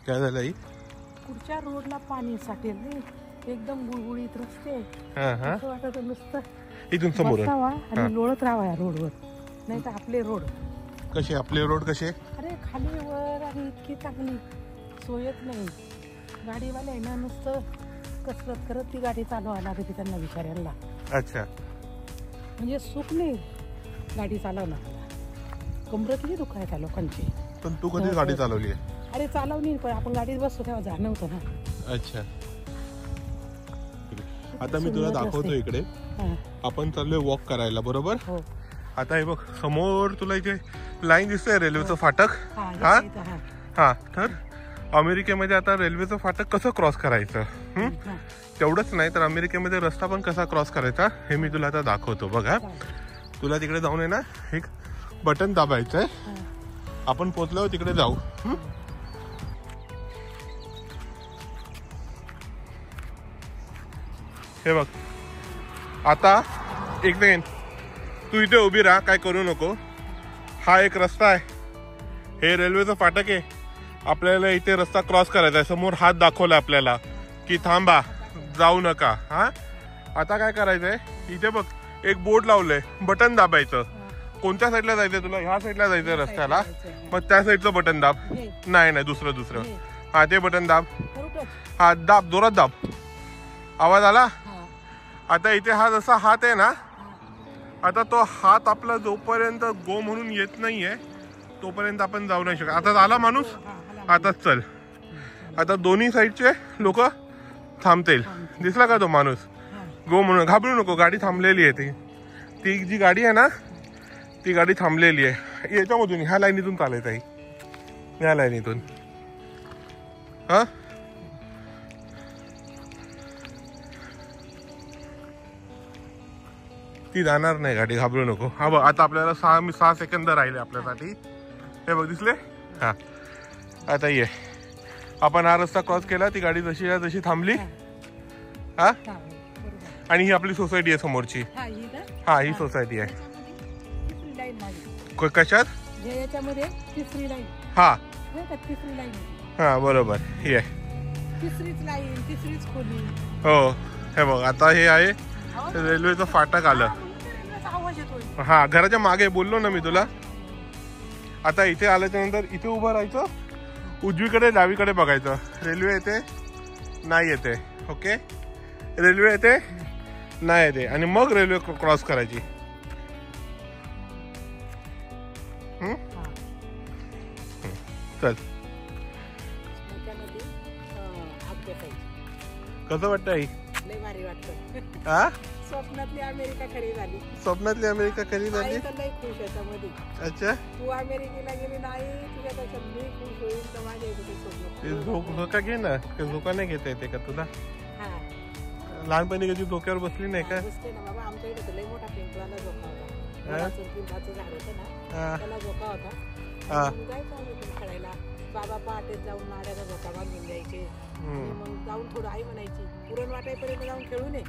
काय झालं आई? पुढच्या रोडला पाणी साठेल रे, एकदम गुळगुळीत रस्ते. असं वाटत नुसतं इथून समोर बसावा आणि लोळत राहावा या रोडवर. नाही तर आपले रोड कसे, आपले रोड कसे? अरे खाली वर आणि इतकी चांगली सोयच नाही. गाडीवाले ना नुसतं कसरत करत ती गाडी चालवायला लागते त्यांना विचारायला. अच्छा, म्हणजे सुख नाही गाडी चालवणार, कमरतली दुखायच्या लोकांची. पण तू कधी गाडी चालवली आहे? अरे चालवली, पण आपण गाडीत बसतो तेव्हा जाणं होतं ना. अच्छा, आता मी तुला दाखवतो. इकडे आपण चाललोय वॉक करायला, बरोबर? हो. आता हे बघ समोर तुला इथे लाईन दिसतंय रेल्वेचं फाटक. हा, तर अमेरिकेमध्ये आता रेल्वेचं फाटक कसं क्रॉस करायचं, तेवढंच नाही तर अमेरिकेमध्ये रस्ता पण कसा क्रॉस करायचा हे मी तुला आता दाखवतो. बघा, तुला तिकडे जाऊन आहे ना एक बटन दाबायचंय. आपण पोचल्यावर तिकडे जाऊ. हे बघ, आता एक सेकंड तू इथे उभी राहा, काय करू नको. हा एक रस्ता आहे, हे रेल्वेचं फाटक आहे. आपल्याला इथे रस्ता क्रॉस करायचा आहे. समोर हात दाखवला आपल्याला की थांबा, जाऊ नका. हा, आता काय करायचंय, इथे बघ एक बोर्ड लावलंय, बटन दाबायचं. कोणत्या साईडला जायचंय तुला? ह्या साईडला जायचंय रस्त्याला, मग त्या साईडचं बटन दाब. नाही, दुसरं. हा, ते बटन दाब. हा, दाब, जोरात दाब. आवाज आला? आता इथे हा जसा हात आहे ना, आता तो हात आपला जोपर्यंत गो म्हणून येत नाहीये तोपर्यंत आपण जाऊ नाही शकत. आता आला माणूस, आता चल. आता दोन्ही साईडचे लोक थांबतील. दिसला का तो माणूस? गो म्हणून. घाबरू नको, गाडी थांबलेली आहे. ती जी गाडी आहे ना ती गाडी थांबलेली आहे. याच्यामधून ह्या लाईनीतून चालायचं आहे, ह्या लाईनीतून. हा, ती जाणार नाही गाडी, घाबरू नको. हा बघ, आता आपल्याला 6 सेकंद राहिले आपल्यासाठी. हे बघ, दिसले? हा, आता ये. आपण हा रस्ता क्रॉस केला, ती गाडी जशी जशी थांबली. हा, आणि ही आपली सोसायटी आहे समोरची. हा, ही सोसायटी आहे. कशात? तिसरी लाईन. हा, तिसरी लाईन. हा, बरोबर. ही आहे तिसरीच लाईन, तिसरीच खोली. हो. हे बघ, आता हे आहे रेल्वेचं फाटक आलं. हा, घराच्या मागे बोललो ना मी तुला. आता इथे आल्याच्या नंतर इथे उभं राहायचं, उजवीकडे डावीकडे बघायचं. रेल्वे येते नाही येते, ओके? रेल्वे येते नाही येते, आणि मग रेल्वे क्रॉस करायची. चल. कसं वाटतं आई? भारी वाटतं. हा, स्वप्नातली अमेरिका खरी झाली. स्वप्नातली अमेरिका खरी झाली. लय खुश याच्यामध्ये. अच्छा, तू अमेरिकेला गेली नाही, तुझ्यापेक्षा मी खुश होईल तर माझ्या इथे स्वप्न. धोका घे ना. धोका नाही घेता येते का तुला? लहानपणी कधी धोक्यावर बसली नाही का? बसते ना बाबा, आमच्या इथे लय मोठा पिंपळाला झोका होता. पिंपळाचं झाड होतं ना, त्याला झोका होता. जायचं आम्ही पण खेळायला. बाबा पहाटेच जाऊन माड्याचा झोका बांधून द्यायचे. मग जाऊन थोडं आई म्हणायची पुरण वाटायपर्यंत जाऊन खेळून ये,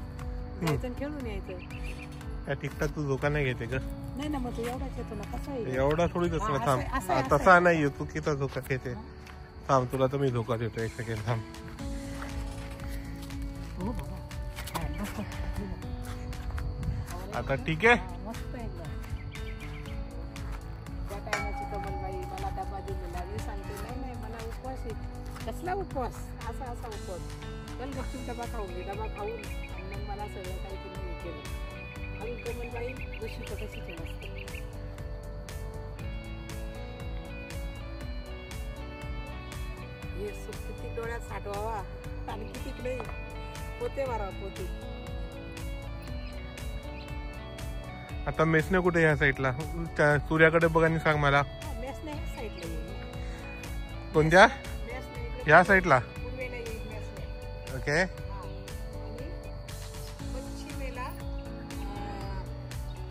जायचं खेळून यायचं. ठीकठाक तू धोका नाही घेते का? नाही ना, मग तू एवढाच येतो ना. कसा आहे एवढा थोडीच असतो. थांब, तसा नाही, चुकीचा धोका घेते. थांब, तुला तर मी धोका देतो. एक सेकंड थांब. आता ठीक आहे. मस्त एकदम. त्या टायमाची कमलबाई मला डबा दिलेला. मी सांगते नाही मला उपवास आहे. कसला उपवास? असा उपवास. चल गपचूप डबा खाऊन घे. डबा खाऊन आणि मग मला सगळं काहीतरी हे केलं. आणि कमलबाई जशी तशीच नसते. हे सुख किती डोळ्यात साठवावा आणि किती नाही पोते मारावा, पोते. आता मेसने कुठे? ह्या साईडला सूर्याकडे बघ आणि सांग मला. मेसने ह्या साईडला येईल. कोणत्या? ह्या साईडला. पूर्वेला येईल मेसने. ओके. पश्चिमेला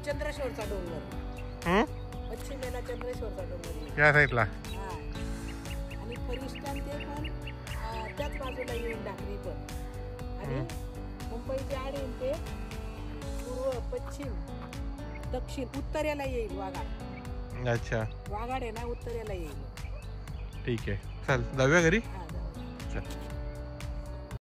चंद्रेश्वरचा डोंगर. पश्चिमेला चंद्रेश्वरचा डोंगर. ह्या साईडला. आणि परिष्ठान ते पण त्याच बाजूला येईल, डाकरी पण. आणि मुंबईचे आडे ते पूर्व, पश्चिम, दक्षिण, उत्तरेला येईल वाघाड. अच्छा, वाघाड आहे ना, उत्तरेला येईल. ठीक आहे. चल जाऊया घरी. चल